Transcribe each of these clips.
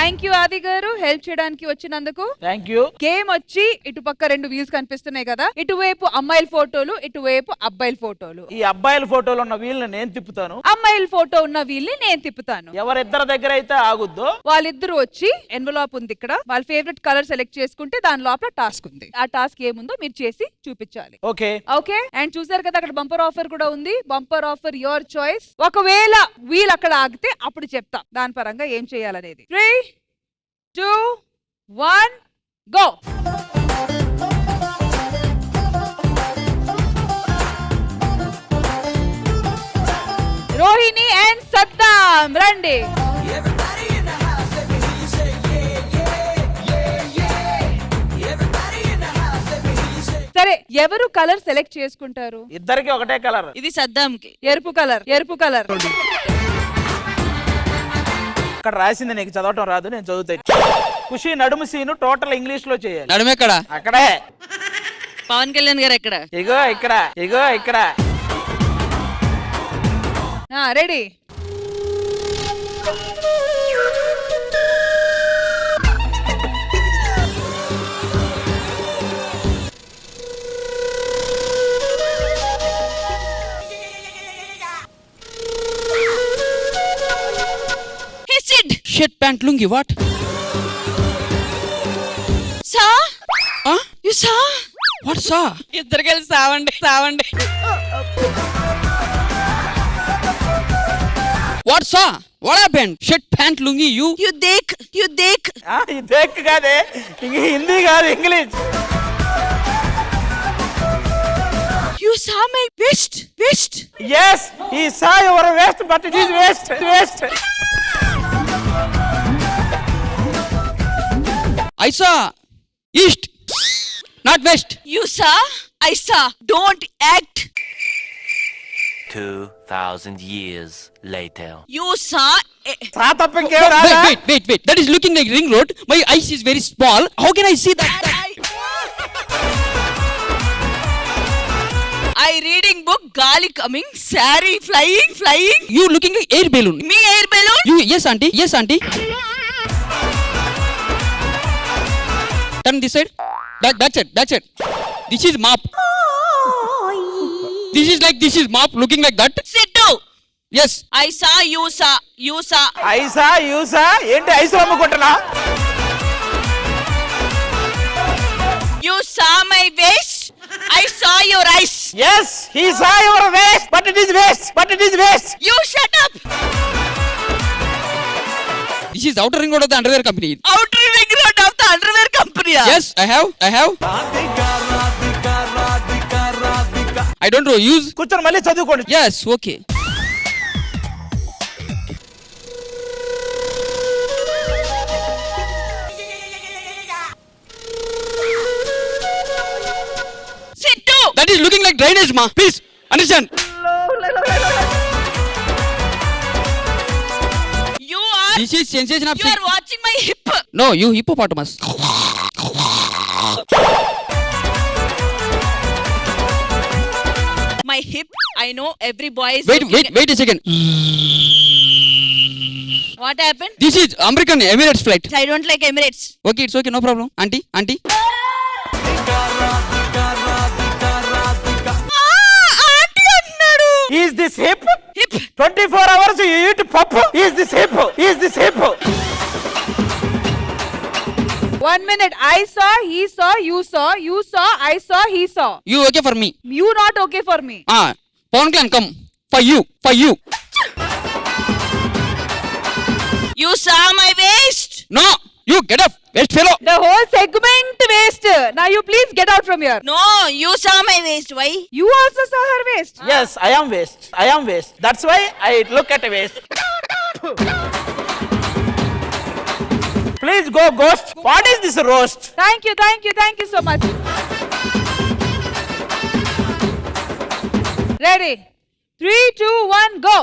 Thank you ఆది గారు help చేయడానికి వచ్చినందుకు. Thank you. గేమ్ వచ్చి ఇటు పక్క 2 వీల్స్ కనిపిస్తున్నాయి కదా, ఇటువైపు అమ్మాయిల ఫోటోలు, ఇటువైపు అబ్బాయిల ఫోటోలు. ఈ అబ్బాయిల ఫోటోలు ఉన్న వీల్ని నేను తిప్పుతాను, అమ్మాయిల ఫోటో ఉన్న వీల్ని నేను తిప్పుతాను. ఎవరిద్దరి దగ్గర అయితే ఆగుద్దో వాళ్ళిద్దరు వచ్చి ఎన్వలాప్ ఉంది ఇక్కడ, వాళ్ళ ఫేవరెట్ కలర్ సెలెక్ట్ చేసుకుంటే దాని లోపల టాస్క్ ఉంది. ఆ టాస్క్ ఏముందో మీరు చేసి చూపించాలి. Okay okay. అండ్ చూసారు కదా అక్కడ బంపర్ ఆఫర్ కూడా ఉంది. Bumper offer your choice. ఒకవేళ వీల్ అక్కడ ఆగితే అప్పుడు చెప్తా దాని పరంగా ఏం చేయాలనేది. 3, 2, 1 గో. రోహిణి అండ్ సద్దాం రండి. సరే ఎవరు కలర్ సెలెక్ట్ చేసుకుంటారు? ఇద్దరికి ఒకటే కలర్. ఇది సద్దాంకి ఎరుపు కలర్. ఎరుపు కలర్ అక్కడ రాసింది నీకు చదవటం రాదు, నేను చదువుతాయి. ఖుషి నడుము సీను టోటల్ ఇంగ్లీష్ లో చేయాలి. నడుము ఎక్కడ? అక్కడే. పవన్ కళ్యాణ్ గారు ఎక్కడ? ఇగో ఇక్కడ, ఇగో ఇక్కడ. Ready. Shirt pant lungi what? Saw you saw what saw? ఇద్దరు కలిసి సావండి సావండి. What saw? What happened? Shirt pant lungi you దేక్ ఈ దేక్ కాదే, హిందీ కాదు English. You saw my vest. yes he saw your waist but it is waist. I saw east, not west. You saw, I saw. Don't act. 2000 years later. You saw. సా తప్ప ఇంకేం రాదా? Wait. That is looking like ring road. My eyes is very small. How can I see that? I reading book. Gali coming. Saree flying. You looking like air balloon. Me air balloon. You yes auntie. Turn this side. That's it. This is mop. This is mop looking like that. Sit down. Yes. I saw, you saw. ఐసా యూసా ఏంటి ice అమ్ముకుంటున్నా? You saw my waist. I saw your eyes. yes he saw your waist but it is waist. You shut up. This is outer ring road of the underwear company. Outer ring road of the underwear company. Yes, I have. I don't know. Use. కూర్చొని మళ్ళీ చదువుకోండి. Yes, okay. Sit down. That is looking like drainage, ma. Please understand. This is sensation of. You are watching my hip. No, you hippopotamus. My hip. I know every boy is. Wait a second. What happened? This is American Emirates flight. I don't like Emirates. Okay, it's okay, no problem. Auntie. Auntie అన్నాడు. is this hip? Hip. 24 hours you eat pop. is this hip? 1 minute. I saw, he saw, you saw, I saw, he saw. You okay for me? You not okay for me. Pawan Clan come. For you. You saw my waist. No, you get up. Waste fellow. The whole segment waste. Now you please get out from here. No, you saw my waist. Why? You also saw her waist. yes I am waist. that's why I look at a waist. please go ghost. what is this roast? Thank you so much. Ready? 3, 2, 1 go.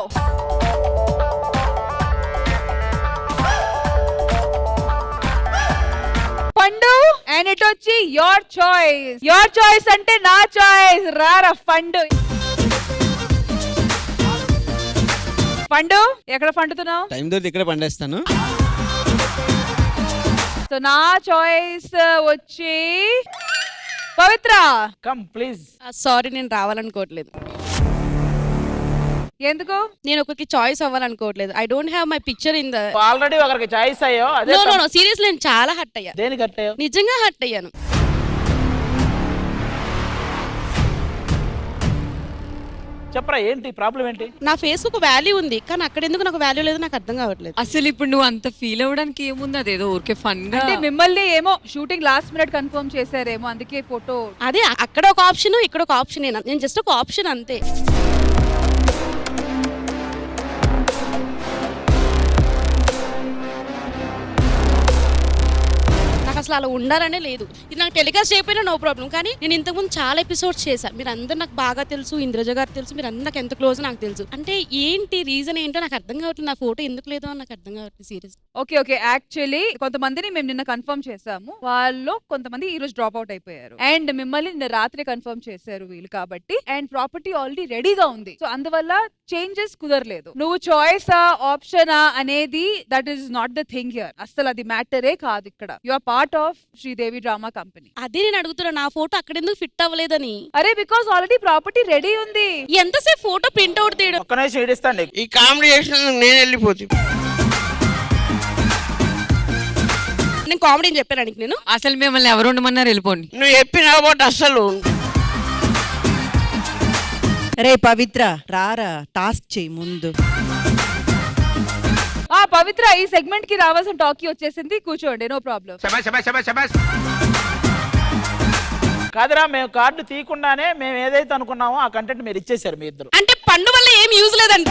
పండు and it వచ్చి your choice అంటే నా choice. రారా పండు. పండు ఎక్కడ పండుతున్నావు? Time దొరికి ఇక్కడ పండేస్తాను. సో నా చాయిస్ వచ్చి పవిత్ర. Come please. సారీ, నేను రావాలనుకోవట్లేదు. ఎందుకు? నేను ఒకరికి చాయిస్ అవ్వాలనుకోవట్లేదు. I don't have my picture in the. Already ఒకరికి చాయిస్ అయ్యో. అదే నో నో నో, సీరియస్లీ నేను చాలా హర్ట్ అయ్యా. దేనికి అట్టయ్యో? నిజంగా హర్ట్ అయ్యాను. చెప్పరా ఏంటి ప్రాబ్లం ఏంటి? నా ఫేస్ ఒక వాల్యూ ఉంది, కానీ అక్కడ ఎందుకు నాకు వాల్యూ లేదు నాకు అర్థం కావట్లేదు. అసలు ఇప్పుడు నువ్వు అంత ఫీల్ అవ్వడానికి ఏముంది? అదేదో ఊరికే ఫన్ గా. అంటే మిమ్మల్ని ఏమో షూటింగ్ లాస్ట్ మినిట్ కన్ఫర్మ్ చేశారేమో, అందుకే ఫోటో. అదే అక్కడ ఒక ఆప్షన్, ఇక్కడ ఒక ఆప్షన్. నేను జస్ట్ ఒక ఆప్షన్ అంతే. నాకు అసలు అలా ఉండాలనే లేదు. ఇది నాకు టెలికాస్ట్ అయిపోయినా నో ప్రాబ్లం, కానీ నేను ఇంతకుముందు చాలా ఎపిసోడ్స్ చేశాను. మీరు అందరూ నాకు బాగా తెలుసు, ఇంద్రజ గారు తెలుసు, మీరు అందరూ నాకు ఎంత క్లోజ్ నాకు తెలుసు. అంటే ఏంటి రీజన్ ఏంటో నాకు అర్థం కావట్లేదు. నా ఫోటో ఎందుకు లేదో అని నాకు అర్థం కావట్లేదు సీరియస్. ఓకే ఓకే, యాక్చువల్లీ కొంతమందిని మేము నిన్న కన్ఫర్మ్ చేసాము, వాళ్ళు కొంతమంది ఈ రోజు డ్రాప్ అవుట్ అయిపోయారు, అండ్ మిమ్మల్ని నిన్న రాత్రి కన్ఫర్మ్ చేశారు వీళ్ళు కాబట్టి. అండ్ ప్రాపర్టీ ఆల్రెడీ రెడీగా ఉంది, సో అందువల్ల చేంజెస్ కుదరలేదు. నువ్వు చాయిసా ఆప్షనా అనేది that is not the thing here. అసలు అది మ్యాటరే కాదు ఇక్కడ. You are part of Sridevi drama company. అదే నేను అడుగుతున్నా, నా ఫోటో అక్కడ ఎందుకు ఫిట్ అవ్వలేదని. అరే బికాస్ ఆల్రెడీ ప్రాపర్టీ రెడీ ఉంది. ఎంతసేపు ఫోటో ప్రింట్ అవుట్ తీయడం. ఒక్క నిమిషం ఏడిస్తాండి. ఈ కామెడీ చేసిన నేను వెళ్ళిపోతుంది. నేను కామెడీ చెప్పాను నేను. అసలు మిమ్మల్ని ఎవరు ఉండమన్నారు? వెళ్ళిపోండి. నువ్వు చెప్పినావు బట్ అస్సలు రే పవిత్ర రారా, టాస్క్ చేయి ముందు. ఆ పవిత్ర, ఈ సెగ్మెంట్ కి రావాల్సిన టాకీ వచ్చేసింది, కూర్చోండి, నో ప్రాబ్లం. కాదురా, మేము కార్డు తీయకుండానే మేము ఏదైతే అనుకున్నామో ఆ కంటెంట్ మీరు ఇచ్చేసారు మీ ఇద్దరు. అంటే పండు వల్ల ఏం యూజ్ లేదండి.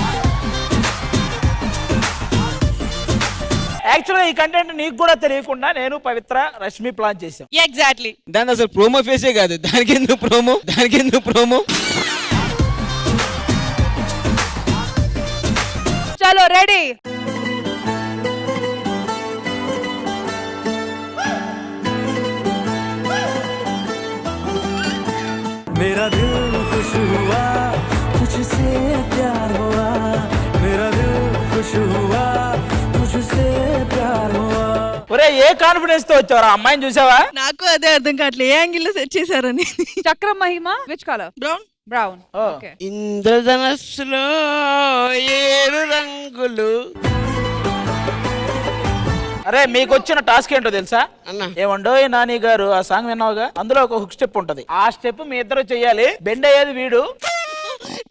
యాక్చువల్గా ఈ కంటెంట్ నీకు కూడా తెలియకుండా నేను పవిత్ర రష్మి ప్లాన్ చేశాం. ఎగ్జాక్ట్లీ. దాని అసలు ప్రోమో ఫేసే కాదు, దానికి ఎందుకు ప్రోమో. చలో రెడీ. मेरा दिल खुश हुआ तुझसे प्यार हुआ, मेरा दिल खुश हुआ तुझसे प्यार हुआ. ఒరే ఏ కాన్ఫిడెన్స్ తో వచ్చారా? అమ్మాయిని చూసావా? నాకు అదే అర్థం కావట్లేదు, ఏ యాంగిల్ లో సెట్ చేశారని. చక్రం మహిమ which colour? Brown. Brown. Oh. Okay. ఇంద్రధనస్సులో 7 రంగులు. అరే మీకు వచ్చిన టాస్క్ ఏంటో తెలుసా? అన్న ఏమండోయ్ నాని గారు, ఆ సాంగ్ విన్నావుగా, అందులో ఒక హుక్ స్టెప్ ఉంటది. ఆ స్టెప్ మీ ఇద్దరు చెయ్యాలి. బెండ్ అయ్యేది వీడు.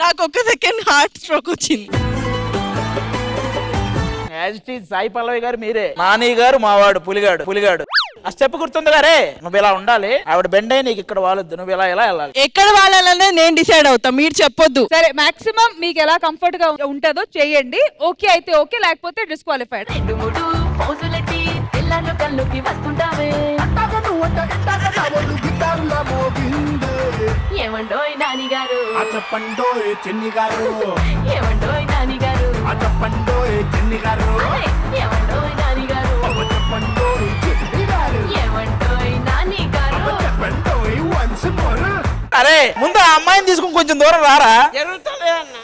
నాకు ఒక్క సెకండ్ హార్ట్ స్ట్రోక్ వచ్చింది. As it is Sai Pallavi గారు మీరే, నాని గారు మావాడు పులిగాడు. ఆ స్టెప్ గుర్తుంది గారే, నువ్వు ఇలా ఉండాలి, ఆవిడ బెండ్ అయ్యి నీకు ఇక్కడ వాళ్ళొద్దు, నువ్వు ఇలా వెళ్ళాలి. ఎక్కడ వాళ్ళనే నేను డిసైడ్ అవుతా, మీరు చెప్పొద్దు. సరే, మాక్సిమం మీకు ఎలా కంఫర్ట్ గా ఉంటుందో చేయండి. ఓకే అయితే ఓకే, లేకపోతే డిస్క్వాలిఫైడ్. ఏమండోయ్ నాని గారు, అచ్చప్పండోయ్ చిన్ని గారు, ఏమండోయ్ నాని గారు, అచ్చప్పండోయ్ చిన్ని గారు, ఏమండోయ్ నాని గారు, అచ్చప్పండోయ్ చిన్ని గారు, ఏమండోయ్ నాని గారు. అచ్చప్పండోయ్ వన్స్ మోర్. అరే ముందు ఆ అమ్మాయిని తీసుకుని కొంచెం దూరం రారా. జరుగుతలే అన్న.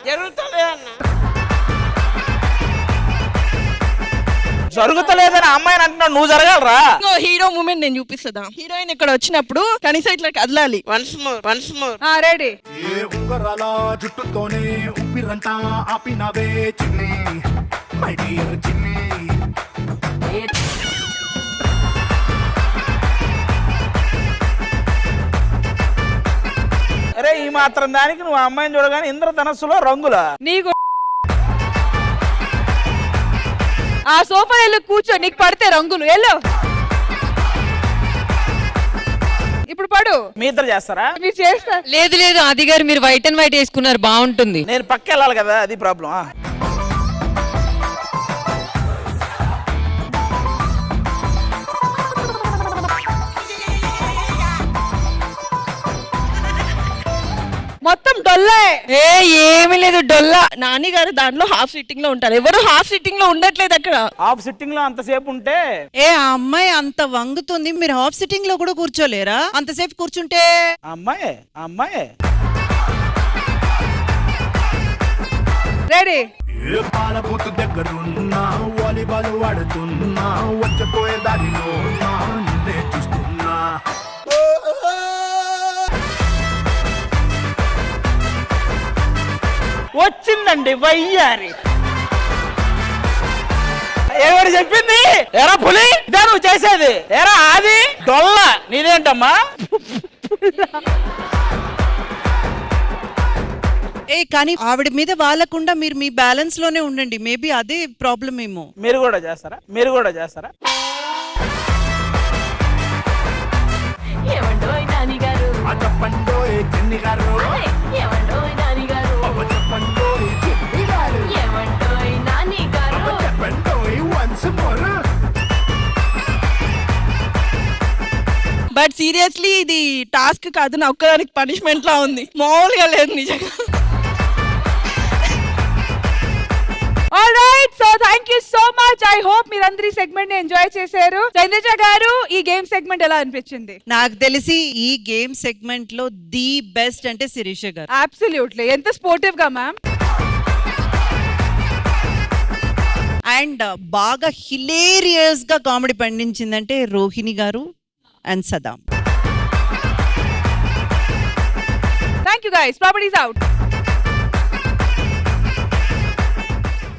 జరుగుతలేదని అమ్మాయిని అంటున్నాడు, నువ్వు జరగాలరా. హీరో మూమెంట్ నేను చూపిస్తుందా? హీరోయిన్ ఇక్కడ వచ్చినప్పుడు కనీసం ఇట్లా కదలాలి. Once more. రెడీ. ఏ ఉంగరాల జుట్టుతోనే ఉప్పిరంతా ఆపినవే చిన్ని, మై డియర్ చిన్ని. అరే ఈ మాత్రం దానికి నువ్వు ఆ అమ్మాయిని చూడగానే ఇంద్రధనస్సులో రంగుల. నీకు ఆ సోఫా వెళ్ళి కూర్చో, నీకు పడితే రంగులు వెళ్ళు. ఇప్పుడు పడు. మీ ఇద్దరు చేస్తారా? మీరు చేస్తారు. లేదు లేదు, అది గారు మీరు వైట్ అండ్ వైట్ వేసుకున్నారు, బాగుంటుంది. నేను పక్క వెళ్ళాలి కదా, అది ప్రాబ్లం. మొత్తం డొల్లే. ఏమీ లేదు, డొల్లా. నాని గారు దాంట్లో హాఫ్ సిట్టింగ్ లో ఉంటారు, ఎవరు హాఫ్ సిట్టింగ్ లో ఉండట్లేదు అక్కడ. హాఫ్ సిట్టింగ్ లో అంతసేపు ఉంటే ఏ ఆ అమ్మాయి అంత వంగుతుంది, మీరు హాఫ్ సిట్టింగ్ లో కూడా కూర్చోలేరా? అంతసేపు కూర్చుంటే. అమ్మాయి రెడీ. ఏ పాల బూతు దగ్గరున్నా వాలీబాల్ ఆడుతున్నా వచ్చపోయే దారిలో నిన్నే చూస్తున్నా వచ్చిందండి వయ్యారి. ఎవరు చెప్పింది? ఎరా పులి ఇదే నువ్వు చేసేది? ఎరా ఆది డొల్ల నీదేంటమ్మా? కానీ ఆవిడ మీద వాళ్ళకుండా మీరు మీ బ్యాలెన్స్ లోనే ఉండండి. మేబీ అదే ప్రాబ్లం ఏమో. మీరు కూడా చేస్తారా? మీరు కూడా చేస్తారా? చెప్పండోయ్ చిన్ని గారు చెప్పండోయ్ చిన్ని గారు చెప్పండోయ్ వన్స్ మోర్. బట్ సీరియస్లీ ఇది టాస్క్ కాదు, నా ఒక్కదానికి పనిష్మెంట్ లా ఉంది, మామూలుగా లేదు నిజంగా. All right, so thank you so much. I hope మీరందరూ ఈ సెగ్మెంట్ ని ఎంజాయ్ చేశారు. చంద్రజ గారు, ఈ గేమ్ సెగ్మెంట్ ఎలా అనిపించింది? నాకు తెలిసి ఈ గేమ్ సెగ్మెంట్ లో ది బెస్ట్ అంటే శిరీష గారు. అబ్సల్యూట్లీ. ఎంత స్పోర్టివ్ గా మ్యామ్. అండ్ బాగా హిలేరియస్ గా కామెడీ పండించిందంటే రోహిణి గారు and Saddam. Thank you guys. Properties out.